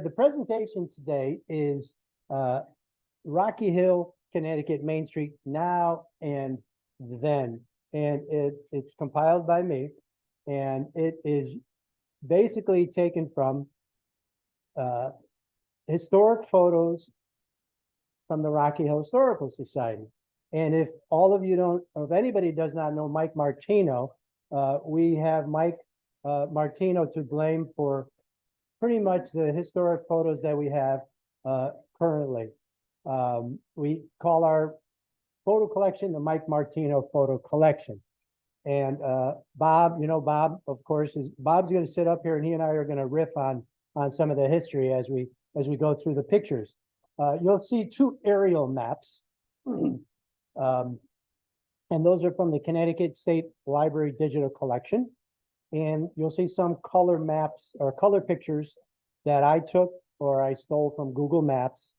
The presentation today is Rocky Hill, Connecticut, Main Street, now and then. And it's compiled by me, and it is basically taken from historic photos from the Rocky Hill Historical Society. And if all of you don't, or if anybody does not know Mike Martino, we have Mike Martino to blame for pretty much the historic photos that we have currently. We call our photo collection the Mike Martino Photo Collection. And Bob, Bob, of course, Bob's going to sit up here, and he and I are going to riff on some of the history as we go through the pictures. You'll see two aerial maps. And those are from the Connecticut State Library Digital Collection. And you'll see some color maps or color pictures that I took or I stole from Google Maps.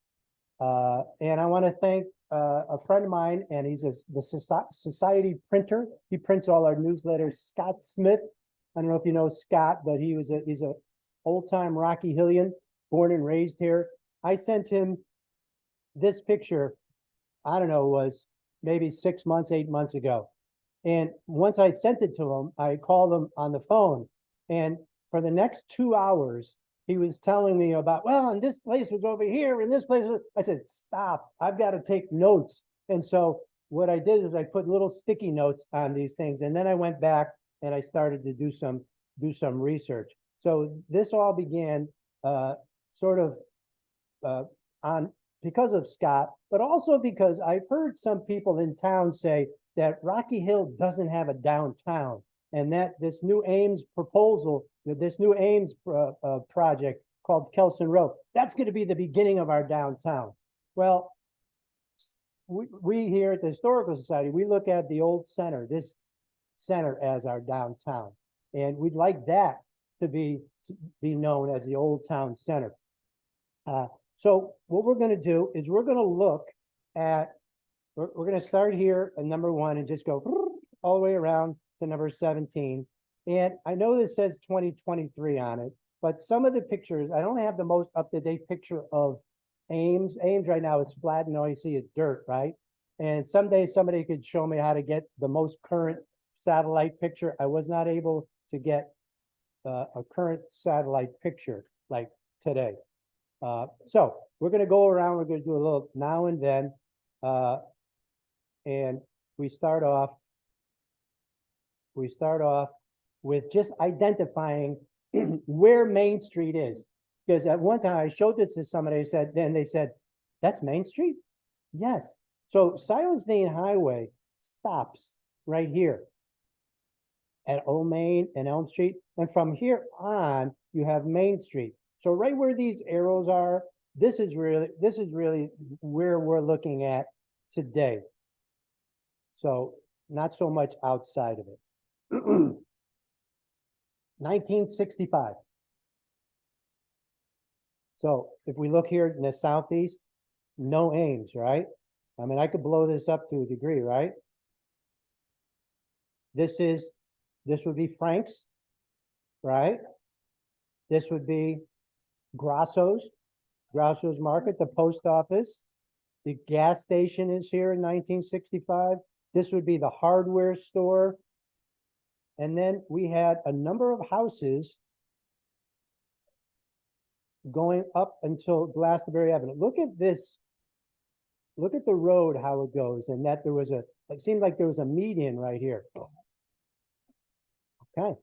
And I want to thank a friend of mine, and he's the society printer. He prints all our newsletters, Scott Smith. I don't know if you know Scott, but he's a old-time Rocky Hillian, born and raised here. I sent him this picture, I don't know, was maybe 6 months, 8 months ago. And once I sent it to him, I called him on the phone. And for the next 2 hours, he was telling me about, well, and this place was over here, and this place was, I said, stop, I've got to take notes. And so what I did is I put little sticky notes on these things. And then I went back and I started to do some research. So this all began sort of because of Scott, but also because I've heard some people in town say that Rocky Hill doesn't have a downtown, and that this new Ames proposal, this new Ames project called Kelson Road, that's going to be the beginning of our downtown. Well, we here at the Historical Society, we look at the old center, this center, as our downtown, and we'd like that to be known as the Old Town Center. So what we're going to do is we're going to look at, we're going to start here at number 1 and just go all the way around to number 17. And I know this says 2023 on it, but some of the pictures, I don't have the most up-to-date picture of Ames. Ames right now is flat and all you see is dirt, right? And someday somebody could show me how to get the most current satellite picture. I was not able to get a current satellite picture like today. So we're going to go around, we're going to do a little now and then. And we start off with just identifying where Main Street is. Because at one time I showed this to somebody, they said, that's Main Street? Yes. So Silenstein Highway stops right here at Old Main and Elm Street. And from here on, you have Main Street. So right where these arrows are, this is really where we're looking at today. So not so much outside of it. 1965. So if we look here in the southeast, no Ames, right? I mean, I could blow this up to a degree, right? This would be Frank's, right? This would be Grasso's Market, the post office. The gas station is here in 1965. This would be the hardware store. And then we had a number of houses going up until Glastonbury Avenue. Look at this. Look at the road, how it goes. And that it seemed like there was a median right here. Okay.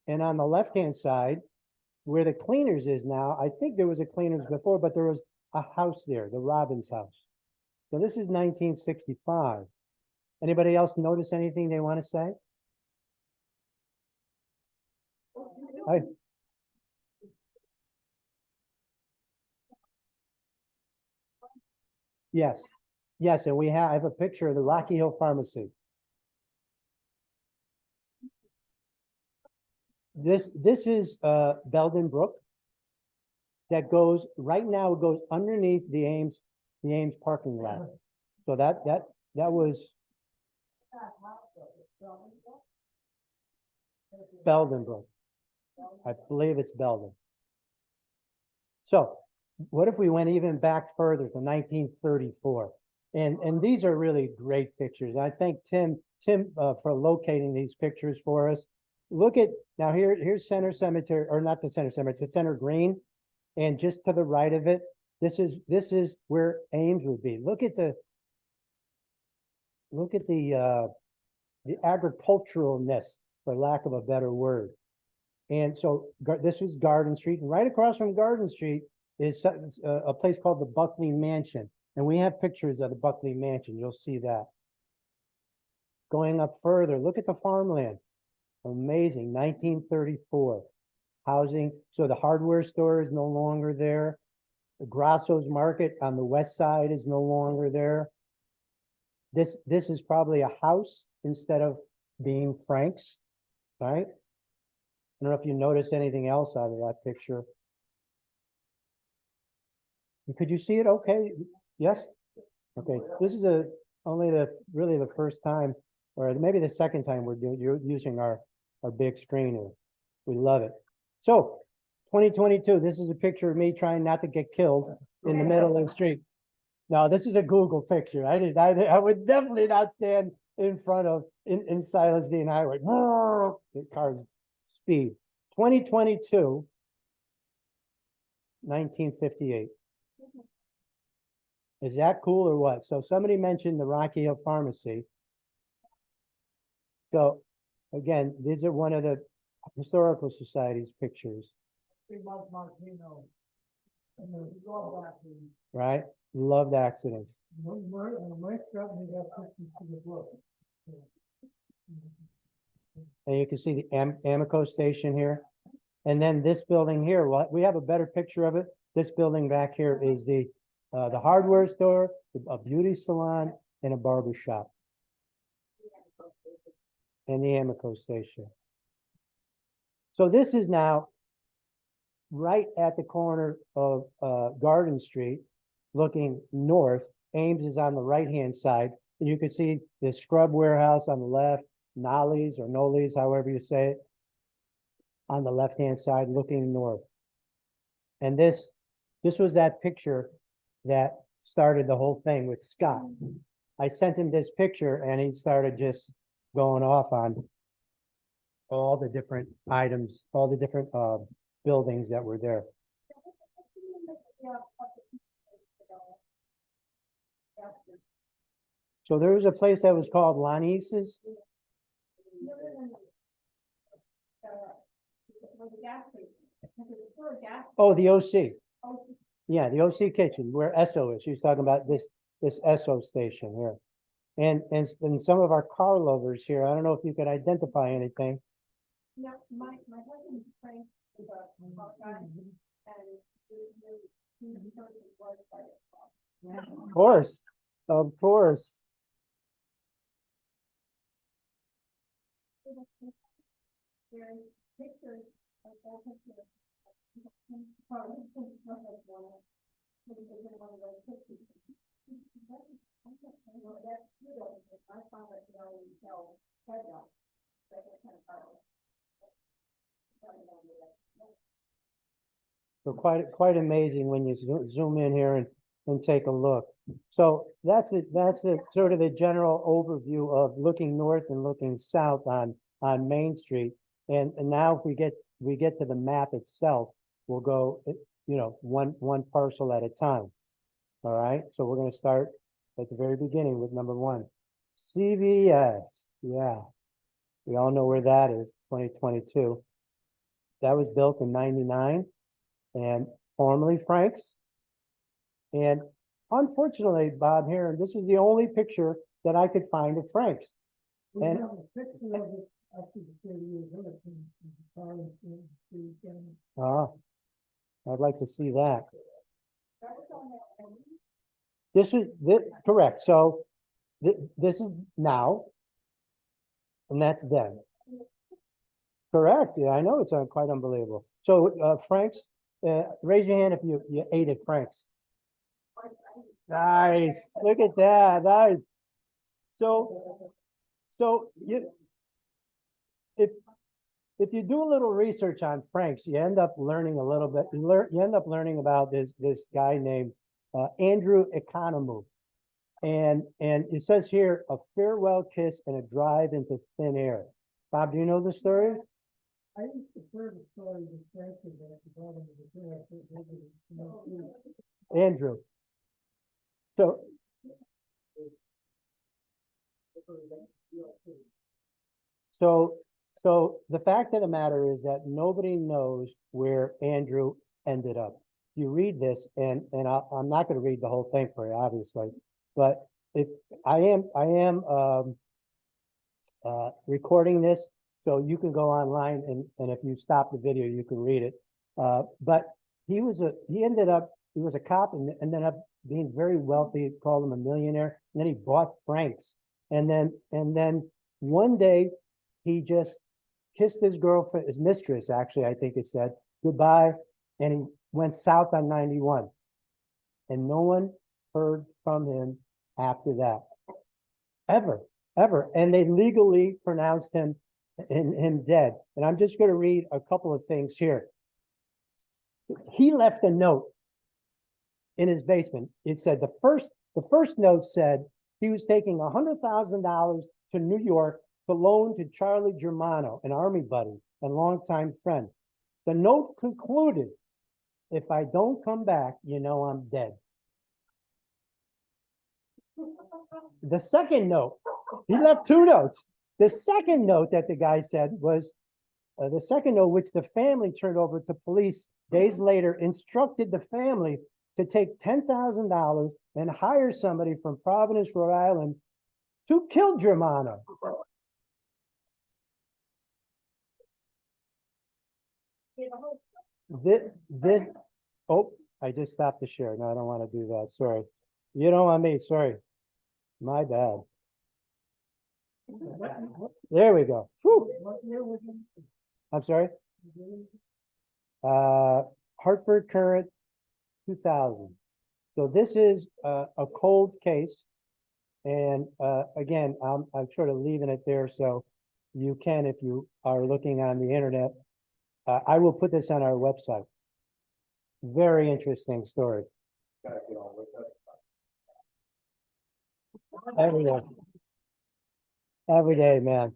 And on the left-hand side, where the Cleaners is now, I think there was a Cleaners before, but there was a house there, the Robbins house. So this is 1965. Anybody else notice anything they want to say? Yes. Yes, and I have a picture of the Rocky Hill Pharmacy. This is Belden Brook that goes right now. It goes underneath the Ames parking lot. So that was Belden Brook. I believe it's Belden. So what if we went even back further to 1934? And these are really great pictures. I thank Tim for locating these pictures for us. Look at, now here's Center Cemetery, or not the Center Cemetery, it's Center Green. And just to the right of it, this is where Ames would be. Look at the agriculturalness, for lack of a better word. And so this was Garden Street, and right across from Garden Street is a place called the Buckley Mansion. And we have pictures of the Buckley Mansion. You'll see that. Going up further, look at the farmland. Amazing, 1934. Housing, so the hardware store is no longer there. The Grasso's Market on the west side is no longer there. This is probably a house instead of being Frank's, right? I don't know if you noticed anything else out of that picture. Could you see it okay? Yes? Okay, this is really the first time, or maybe the second time you're using our big screen here. We love it. So 2022, this is a picture of me trying not to get killed in the middle of the street. No, this is a Google picture. I would definitely not stand in front of in Silas Dean Highway. The car's speed. 2022, 1958. Is that cool or what? So somebody mentioned the Rocky Hill Pharmacy. So again, these are one of the Historical Society's pictures. Mike Martino. Right? Loved accidents. And you can see the Amico station here. And then this building here, we have a better picture of it. This building back here is the hardware store, a beauty salon, and a barber shop. And the Amico station. So this is now right at the corner of Garden Street, looking north. Ames is on the right-hand side. And you can see the scrub warehouse on the left, Nolly's or Nolly's, however you say it, on the left-hand side, looking north. And this was that picture that started the whole thing with Scott. I sent him this picture and he started just going off on all the different items, all the different buildings that were there. So there was a place that was called Lanice's. Oh, the OC. Yeah, the OC kitchen where Esso is. She was talking about this Esso station here. And some of our car lovers here, I don't know if you could identify anything. No, my husband Frank is a car guy, and Of course, of course. There's pictures of all pictures. So quite amazing when you zoom in here and take a look. So that's it. That's it. Sort of the general overview of looking north and looking south on Main Street. And now if we get to the map itself, we'll go, one parcel at a time. All right. So we're going to start at the very beginning with number 1, CVS. Yeah. We all know where that is, 2022. That was built in 99 and formerly Frank's. And unfortunately, Bob here, this is the only picture that I could find of Frank's. And I'd like to see that. This is correct. So this is now, and that's then. Correct. Yeah, I know it's quite unbelievable. So Frank's, raise your hand if you ate at Frank's. Nice. Look at that. Nice. So if you do a little research on Franks, you end up learning a little bit. You end up learning about this guy named Andrew Economou. And it says here, a farewell kiss and a drive into thin air. Bob, do you know the story? I used to hear the story of the statue that at the bottom of the trail. Andrew. So so the fact of the matter is that nobody knows where Andrew ended up. You read this, and I'm not going to read the whole thing for you, obviously, but if I am recording this, so you can go online and if you stop the video, you can read it. But he was a cop and ended up being very wealthy, called him a millionaire, and then he bought Frank's. And then one day he just kissed his girlfriend, his mistress, actually, I think it said, goodbye, and he went south on 91. And no one heard from him after that. Ever. And they legally pronounced him dead. And I'm just going to read a couple of things here. He left a note in his basement. It said the first note said he was taking $100,000 to New York to loan to Charlie Germano, an army buddy and longtime friend. The note concluded, if I don't come back, you know I'm dead. The second note, he left two notes. The second note that the guy said was, the second note, which the family turned over to police days later, instructed the family to take $10,000 and hire somebody from Providence, Rhode Island to kill Germano. Oh, I just stopped the share. No, I don't want to do that. Sorry. You don't want me. Sorry. My bad. There we go. Whew. I'm sorry. Hartford Current 2000. So this is a cold case. And again, I'm sort of leaving it there so you can, if you are looking on the internet, I will put this on our website. Very interesting story. Every day, man.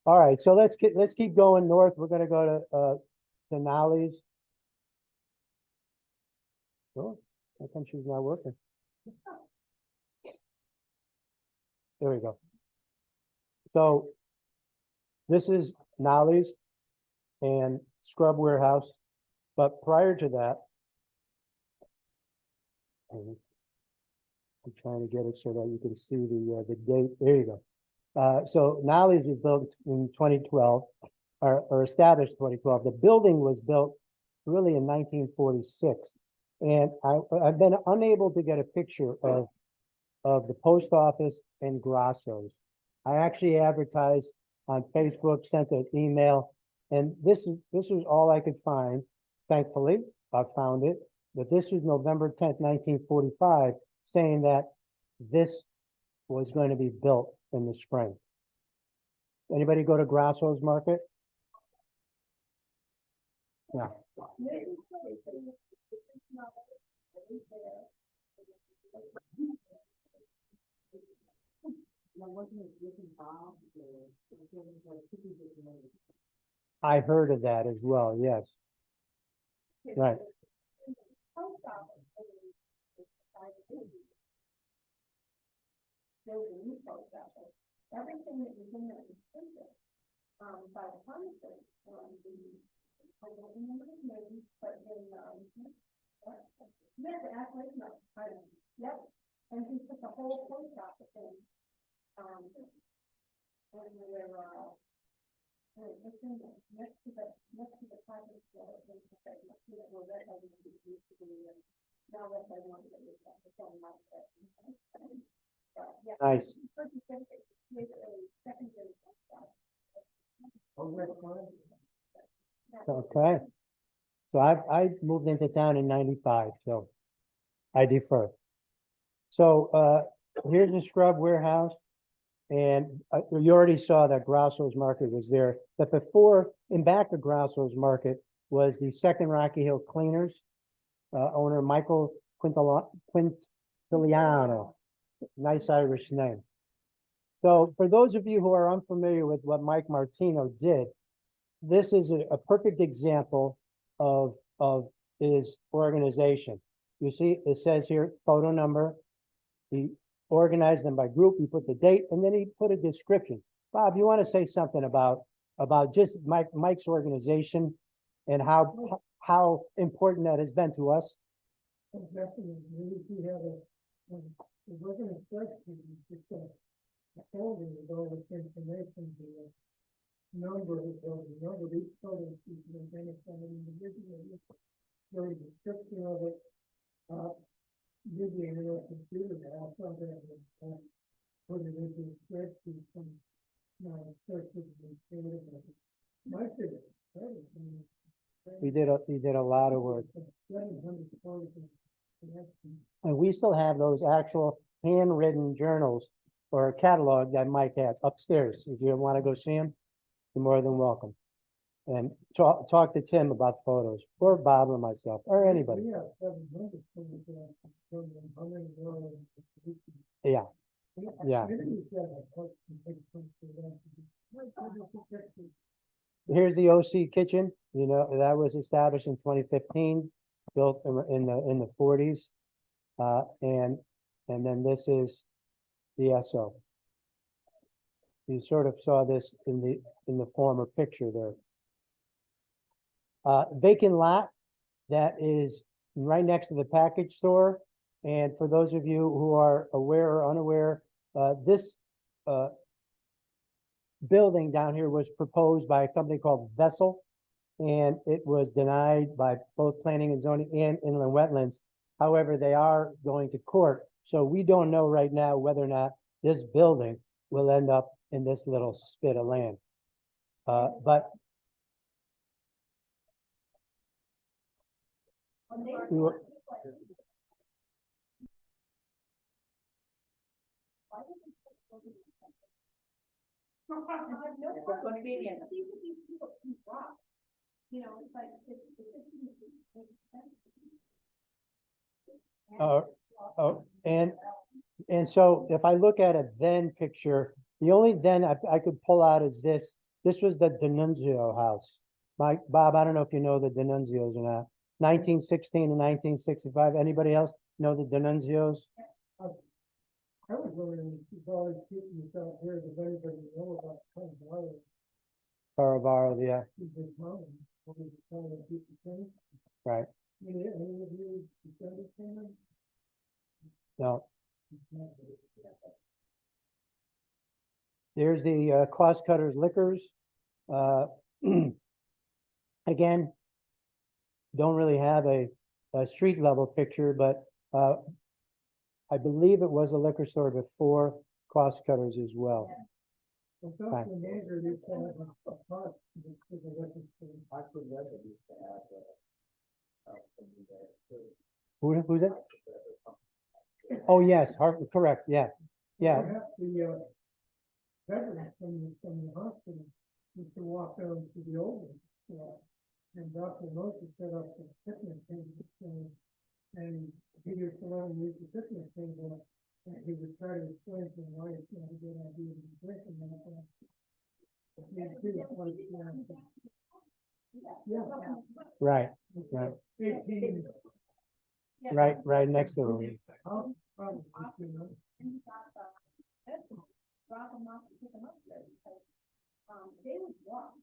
All right, so let's keep going north. We're gonna go to Nolly's. Oh, how come she's not working? There we go. So this is Nolly's and Scrub Warehouse, but prior to that, I'm trying to get it so that you can see the date. There you go. So Nolly's was built in 2012, or established 2012. The building was built really in 1946, and I've been unable to get a picture of the post office and Grasso's. I actually advertised on Facebook, sent an email, and this was all I could find. Thankfully, I found it, but this was November 10th, 1945, saying that this was going to be built in the spring. Anybody go to Grasso's Market? Yeah. I heard of that as well, yes. Right. Everything that was in there was printed by the pharmacist. I don't remember his name, but then yeah, the athlete, no, I don't. Yep, and he put the whole post office in. And we were it's in the, next to the package store, that used to be now that I want to get that, it's on my set. Yeah. Nice. Okay. So I moved into town in 95, so I defer. So here's the Scrub Warehouse. And you already saw that Grasso's Market was there, but before, in back of Grasso's Market was the Second Rocky Hill Cleaners, owner Michael Quintiliano, nice Irish name. So for those of you who are unfamiliar with what Mike Martino did, this is a perfect example of his organization. You see, it says here, photo number. He organized them by group, he put the date, and then he put a description. Bob, you want to say something about just Mike's organization and how important that has been to us? Definitely, we have it wasn't a spreadsheet, it's just a folder with all this information, the number of each photo sheet, and then it's an individual, the description of it, usually in a computer, but I found that put it into a spreadsheet and, search it and create it. My favorite, He did a lot of work. 700 photos. And we still have those actual handwritten journals or a catalog that Mike had upstairs. If you want to go see him, you're more than welcome. And talk to Tim about photos, or Bob or myself, or anybody. Yeah, 700 photos, how many were Yeah, yeah. Here's the OC kitchen. You know, that was established in 2015, built in the 40s. And then this is the SO. You sort of saw this in the former picture there. Vacant lot that is right next to the package store. And for those of you who are aware or unaware, this building down here was proposed by a company called Vessel, and it was denied by both planning and zoning and inland wetlands. However, they are going to court, so we don't know right now whether or not this building will end up in this little spit of land. But Convenient. You know, it's like, and so if I look at a then picture, the only then I could pull out is this. This was the D'Annunzio house. Bob, I don't know if you know the D'Annunzios or not. 1916 to 1965. Anybody else know the D'Annunzios? I was wondering if you've always keeping this out here, does anybody know about Chiucarello? Caravaro, yeah, His mom, what was it called, a piece of thing? right. Any of you descended from him? No. There's the Cost Cutters Liquors. Again, don't really have a street level picture, but I believe it was a liquor store before Cost Cutters as well. Well, Dr. Major used to have a pot, to the record store. I forgot that used to have Who's it? Oh, yes, correct, yeah, yeah. Perhaps the veterans from the hospital used to walk down to the old one. And Dr. Moses set up the fitness table, and he used to let him use the fitness table, and he would try to explain to him why it's not a good idea to be drinking that. Yeah. Right, 18. right next to them. Probably, you know. drop them off and pick them up there because, they would walk.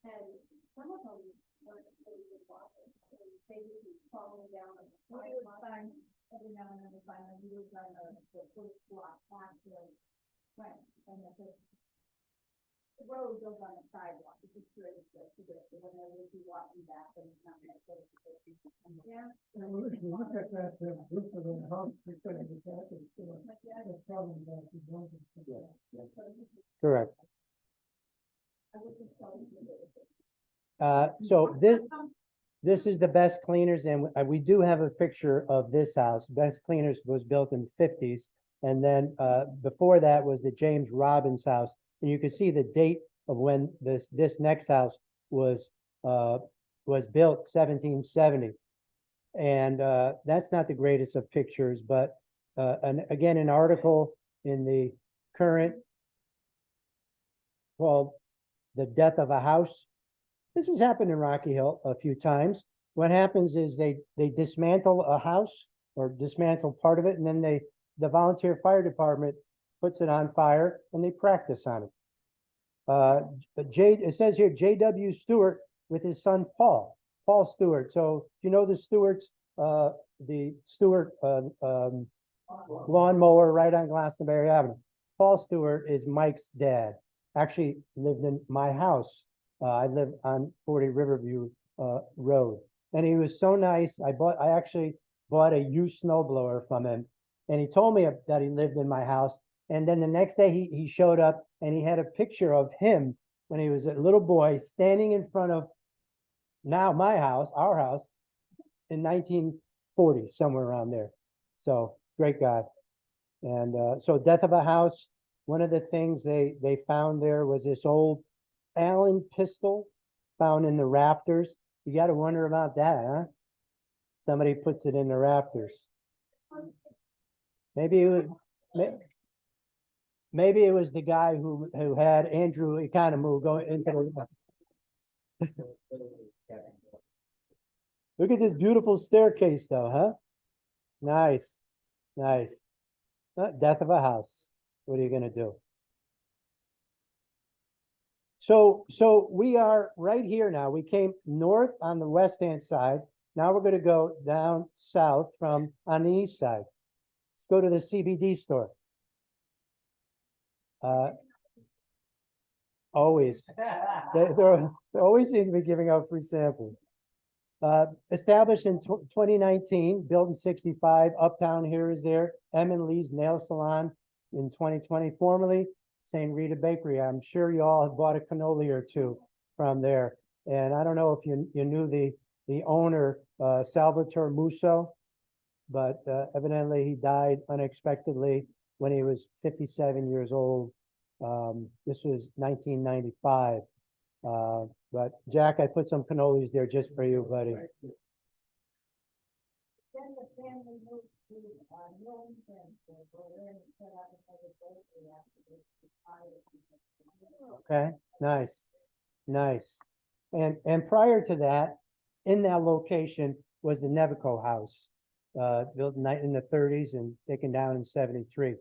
And some of them weren't really good walkers. They would be falling down. We would find, every now and then we find them, we would find the first block after, right, and the road goes on the sidewalk, it's just really good to get, when they would be walking back and it's not gonna go to the people. Yeah. And if you look at that, roof of the house, it's going to be back, it's the problem about the building. Correct. So this is the Best Cleaners, and we do have a picture of this house. Best Cleaners was built in the 50s. And then before that was the James Robbins house. And you can see the date of when this next house was built, 1770. And that's not the greatest of pictures, but again, an article in the Current called "The Death of a House." This has happened in Rocky Hill a few times. What happens is they dismantle a house or dismantle part of it, and then the volunteer fire department puts it on fire and they practice on it. It says here J.W. Stewart with his son Paul Stewart. So you know the Stewarts, the Stewart lawnmower right on Glastonbury Avenue. Paul Stewart is Mike's dad. Actually lived in my house. I live on 40 Riverview Road, and he was so nice. I actually bought a used snowblower from him, and he told me that he lived in my house. And then the next day he showed up and he had a picture of him when he was a little boy standing in front of now my house, our house, in 1940, somewhere around there. So great guy. And so death of a house, one of the things they found there was this old Allen pistol found in the rafters. You got to wonder about that, huh? Somebody puts it in the rafters. Maybe it was the guy who had Andrew Economou go into the. Look at this beautiful staircase, though, huh? Nice, nice. Death of a house. What are you gonna do? So we are right here now. We came north on the west-hand side. Now we're gonna go down south from on the east side. Let's go to the CBD store. Always. They always seem to be giving out free samples. Established in 2019, built in 65, Uptown here is there. M and Lee's Nail Salon in 2020, formerly St. Rita Bakery. I'm sure you all have bought a cannoli or two from there. And I don't know if you knew the owner, Salvatore Musso, but evidently he died unexpectedly when he was 57 years old. This was 1995. But Jack, I put some cannolis there just for you, buddy. Then the family moved to Millington, so Berlin set up another bakery after this retired. Okay, nice, nice. And prior to that, in that location was the Nevico House, built in the 30s and taken down in 73.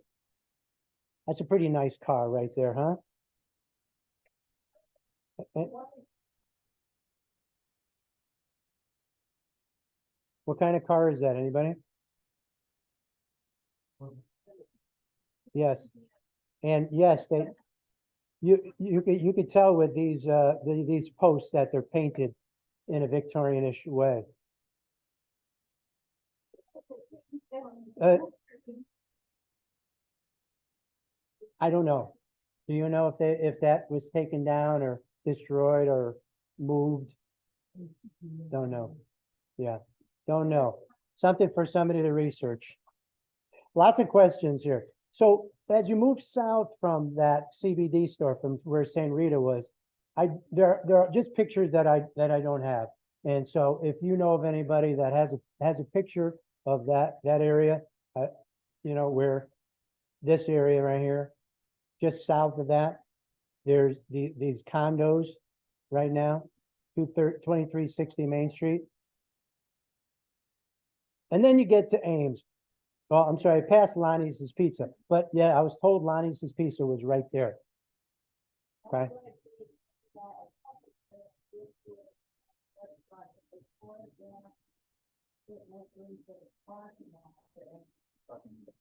That's a pretty nice car right there, huh? What kind of car is that? Anybody? Yes. And yes, you could tell with these posts that they're painted in a Victorianish way. I don't know. Do you know if that was taken down or destroyed or moved? Don't know. Yeah, don't know. Something for somebody to research. Lots of questions here. So as you move south from that CBD store, from where St. Rita was, there are just pictures that I don't have. And so if you know of anybody that has a picture of that area, you know, where this area right here, just south of that, there's these condos right now, 2360 Main Street. And then you get to Ames. Oh, I'm sorry, past Lonnie's Pizza. But yeah, I was told Lonnie's Pizza was right there. Okay.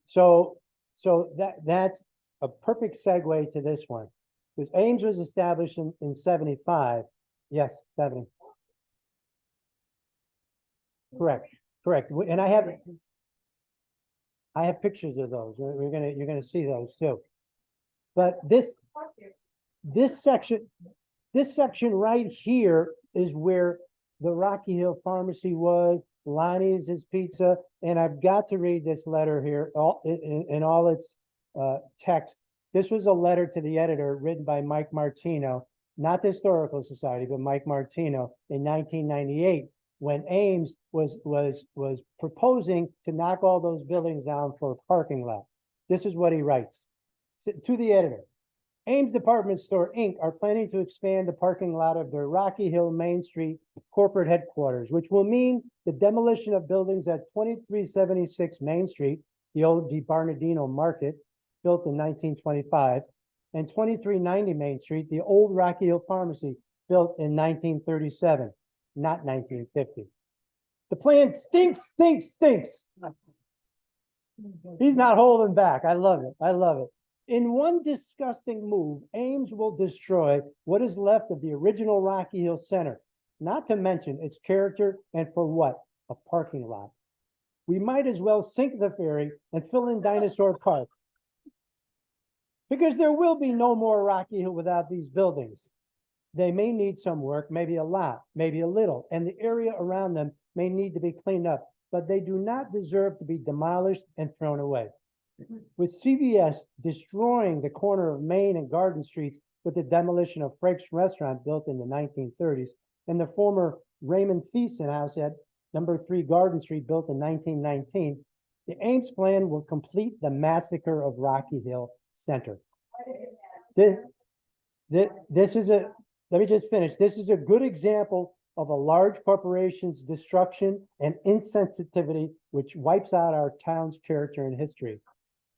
So that's a perfect segue to this one. Because Ames was established in 75. Yes, 70. Correct. And I have pictures of those. You're gonna see those too. But this section right here is where the Rocky Hill Pharmacy was, Lonnie's is Pizza, and I've got to read this letter here, all in all its text. This was a letter to the editor written by Mike Martino, not the Historical Society, but Mike Martino in 1998, when Ames was proposing to knock all those buildings down for a parking lot. This is what he writes to the editor. Ames Department Store, Inc. are planning to expand the parking lot of their Rocky Hill Main Street corporate headquarters, which will mean the demolition of buildings at 2376 Main Street, the old DiBernardino Market, built in 1925, and 2390 Main Street, the old Rocky Hill Pharmacy, built in 1937, not 1950. The plan stinks, stinks, stinks. He's not holding back. I love it. I love it. In one disgusting move, Ames will destroy what is left of the original Rocky Hill Center, not to mention its character and for what? A parking lot. We might as well sink the ferry and fill in Dinosaur Park, because there will be no more Rocky Hill without these buildings. They may need some work, maybe a lot, maybe a little, and the area around them may need to be cleaned up, but they do not deserve to be demolished and thrown away. With CVS destroying the corner of Main and Garden Streets with the demolition of Frank's Restaurant built in the 1930s, and the former Raymond Thiessen House at number 3 Garden Street built in 1919, the Ames plan will complete the massacre of Rocky Hill Center. This is a, let me just finish. This is a good example of a large corporation's destruction and insensitivity, which wipes out our town's character and history.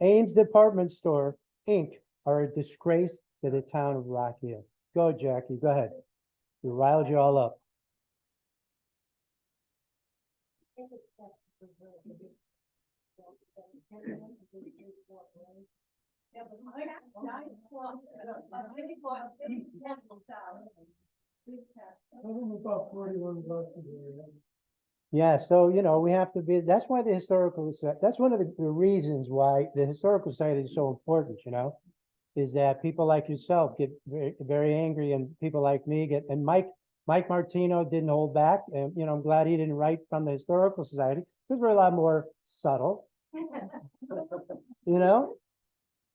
Ames Department Store, Inc. are a disgrace to the town of Rocky Hill. Go, Jackie, go ahead. We riled you all up. About 41 bucks a day. Yeah, so, you know, we have to be, that's why the historical, that's one of the reasons why the Historical Society is so important, you know, is that people like yourself get very, very angry, and people like me get, and Mike Martino didn't hold back, and, you know, I'm glad he didn't write from the Historical Society, because we're a lot more subtle, you know?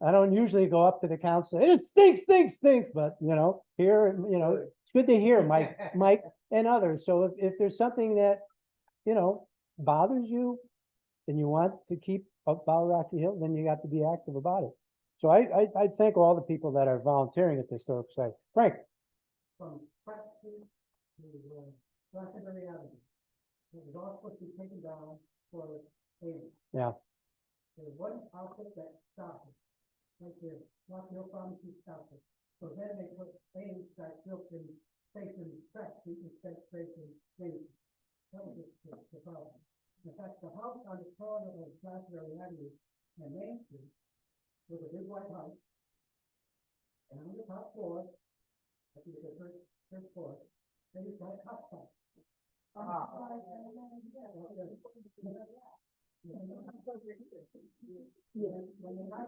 I don't usually go up to the council, it stinks, stinks, stinks, but, you know, here, you know, it's good to hear Mike and others. So if there's something that, you know, bothers you and you want to keep about Rocky Hill, then you got to be active about it. So I thank all the people that are volunteering at the Historical Society. Frank. From Pratt Street to Blackberry Avenue. It was all supposed to be taken down for paving. Yeah. There's one outfit that stopped it. Right there, Rocky Hill Pharmacy stopped it. So then they put paving that built in facing Pratt Street instead of facing paving. That was the problem. In fact, the house on the corner of Blackberry Avenue and Main Street was a big white house. And on the top floor, I think the first floor, they used to have hot spots.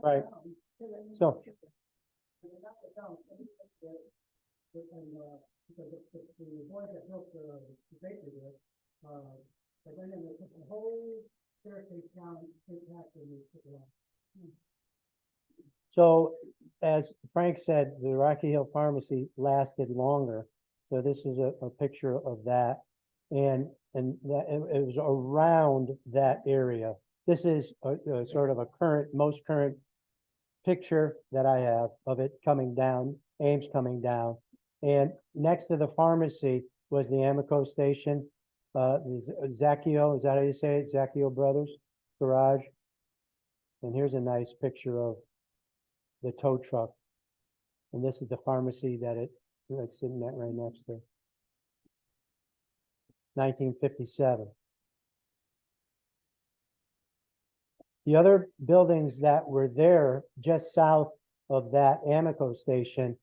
Right. So. Because the boys that built the bakery there, but then they took the whole staircase down, intact, and they took it off. So, as Frank said, the Rocky Hill Pharmacy lasted longer. So this is a picture of that. And that it was around that area. This is a sort of a most current picture that I have of it coming down, Ames coming down. And next to the pharmacy was the Amico station, Zaccheo, is that how you say it? Zaccheo Brothers Garage. And here's a nice picture of the tow truck. And this is the pharmacy that it's sitting right next to. 1957. The other buildings that were there just south of that Amico station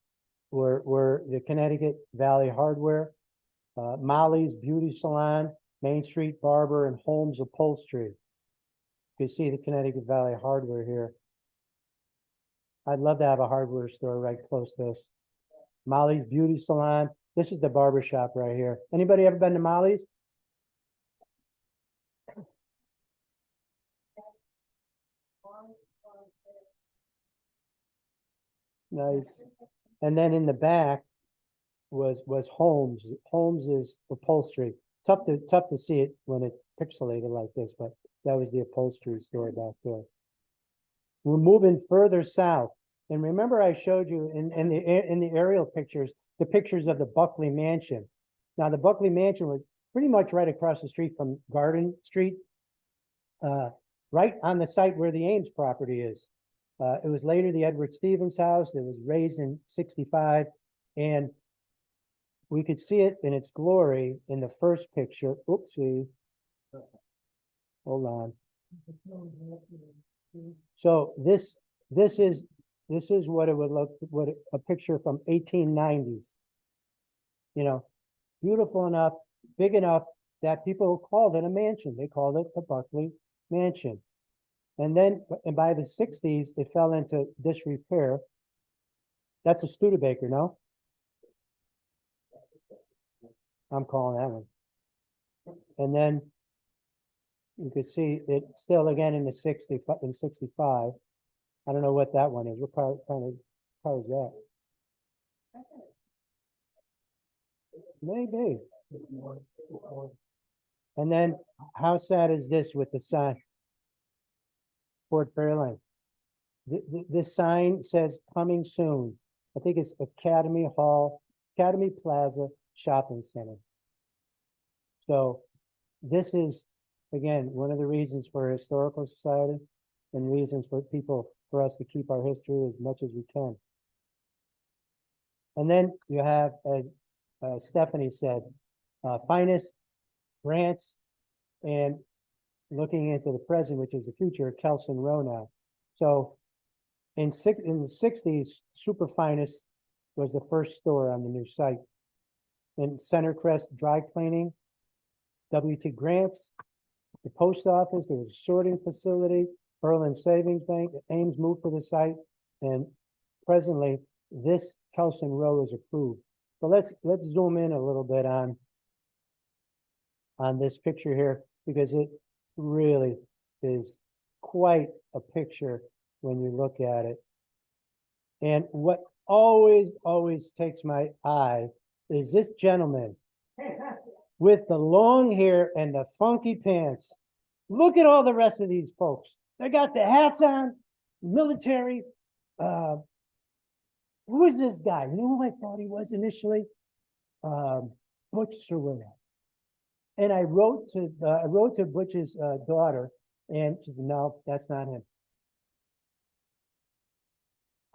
were the Connecticut Valley Hardware, Molly's Beauty Salon, Main Street Barber, and Holmes Upholstery. You can see the Connecticut Valley Hardware here. I'd love to have a hardware store right close to us. Molly's Beauty Salon, This is the barber shop right here. Anybody ever been to Molly's? Nice. And then in the back was Holmes. Holmes is upholstery. Tough to see it when it's pixelated like this, but that was the upholstery store back there. We're moving further south. And remember I showed you in the aerial pictures, the pictures of the Buckley Mansion. Now the Buckley Mansion was pretty much right across the street from Garden Street, right on the site where the Ames property is. It was later the Edward Stevens house. It was raised in '65, and we could see it in its glory in the first picture. Oopsie. Hold on. So this is what it would look, a picture from 1890s. You know, beautiful enough, big enough that people called it a mansion. They called it the Buckley Mansion. And by the 60s, it fell into disrepair. That's a Studebaker, no? I'm calling that one. And then you can see it still again in 65. I don't know what that one is. What kind of car is that? Maybe. And then how sad is this with the sign? Ford Fairlane. This sign says coming soon. I think it's Academy Plaza Shopping Center. So this is, again, one of the reasons for a historical society and reasons for us to keep our history as much as we can. And then you have, as Stephanie said, finest grants and looking into the present, which is the future, Kelson Row now. So in the 60s, Super Finest was the first store on the new site. In Centercrest Dry Cleaning, W.T. Grants, the post office, there was a sorting facility, Berlin Savings Bank, Ames moved to the site, and presently this Kelson Row is approved. So let's zoom in a little bit on this picture here, because it really is quite a picture when you look at it. And what always takes my eye is this gentleman with the long hair and the funky pants. Look at all the rest of these folks. They got the hats on, military. Who is this guy? You know who I thought he was initially? Butch Cerwilla. And I wrote to Butch's daughter, and she said, no, that's not him.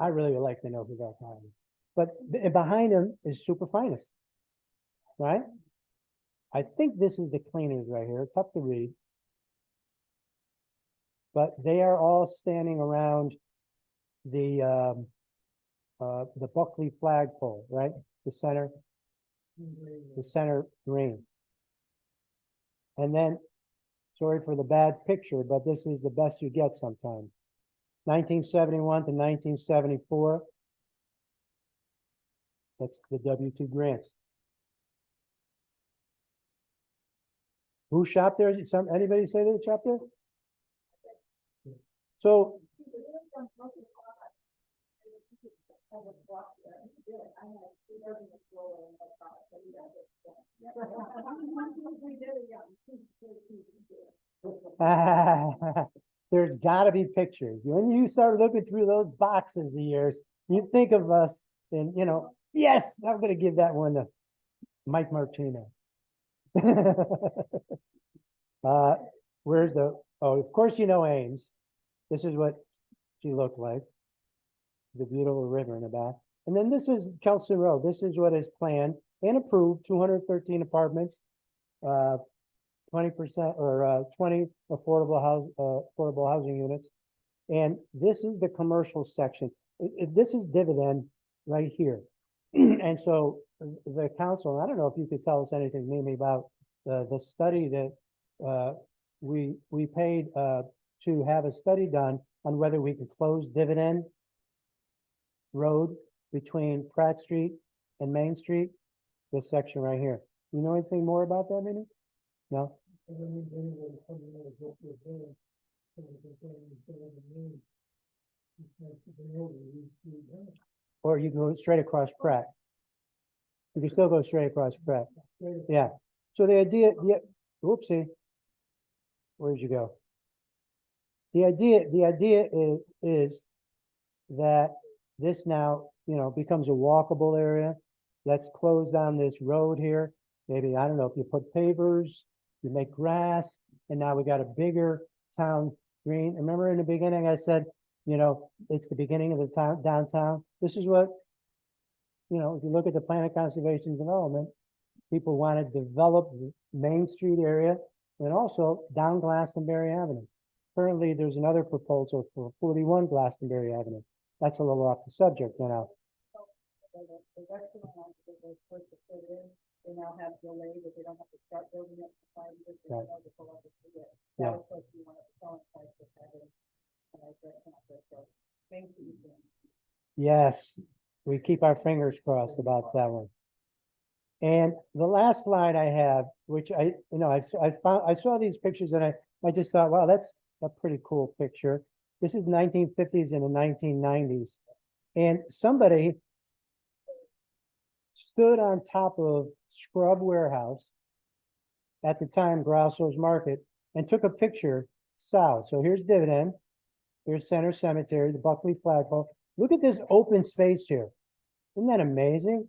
I really would like to know who that guy is. But behind him is Super Finest, right? I think this is the cleaners right here. Tough to read. But they are all standing around the Buckley flagpole, right? The center green. And then, sorry for the bad picture, but this is the best you get sometimes. 1971 to 1974. That's the W.T. Grants. Who shopped there? Anybody say they shopped there? So there's got to be pictures. When you start looking through those boxes of yours, you think of us, and you know, yes, I'm going to give that one to Mike Martino. Where's of course you know Ames. This is what she looked like. The beautiful river in the back. And then this is Kelson Row. This is what is planned and approved, 213 apartments, 20% or 20 affordable housing units. And this is the commercial section. This is dividend right here. And so the council, I don't know if you could tell us anything, Mimi, about the study that we paid to have a study done on whether we could close Dividend Road between Pratt Street and Main Street. this section right here. You know anything more about that, Minnie? No? And then anyway, something that is up to a day, so we can say instead of the name. It's nice to be over, Or you can go straight across Pratt. You can still go straight across Pratt. Yeah. So the idea, whoopsie. Where'd you go? The idea is that this now, becomes a walkable area. Let's close down this road here. Maybe, I don't know, if you put pavers, you make grass, and now we got a bigger town green. Remember in the beginning, I said, it's the beginning of the town, downtown. This is what, if you look at the plan of conservation development, people want to develop the Main Street area and also down Glastonbury Avenue. Currently, there's another proposal for 41 Glastonbury Avenue. That's a little off the subject, The restaurant, they're supposed to put in, they now have delayed, but they don't have to start building it for 5 years. Right. That Yeah. was supposed to be one of the selling sites that had it. And I said, so, Main Street is doing. Yes, we keep our fingers crossed about that one. And the last slide I have, which I saw these pictures and I just thought, wow, that's a pretty cool picture. This is 1950s and the 1990s. And somebody stood on top of Scrub Warehouse, at the time Grosso's Market, and took a picture south. So here's Dividend, here's Center Cemetery, the Buckley flagpole. Look at this open space here. Isn't that amazing?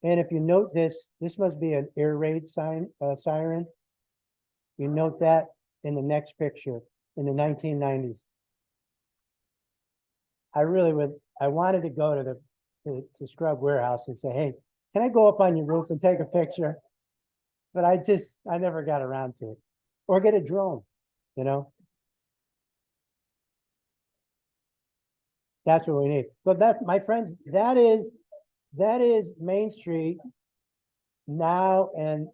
And if you note this must be an air raid siren. You note that in the next picture in the 1990s. I wanted to go to Scrub Warehouse and say, hey, can I go up on your roof and take a picture? But I never got around to it. Or get a drone, That's what we need. But that, my friends, that is Main Street now and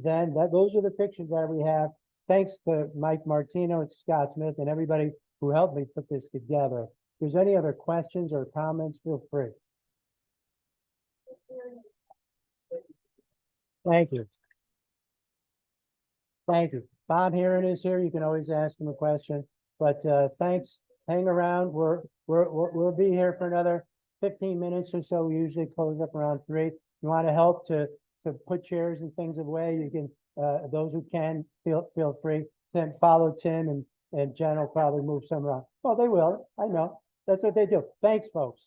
then. Those are the pictures that we have. Thanks to Mike Martino and Scott Smith and everybody who helped me put this together. If there's any other questions or comments, feel free. Thank you. Thank you. Bob Heron is here. You can always ask him a question. But thanks. Hang around. We'll be here for another 15 minutes or so. We usually close up around 3. You want to help to put chairs and things away, you can, those who can, feel free. Then follow Tim and Jen will probably move some around. Oh, they will. I know. That's what they do. Thanks, folks.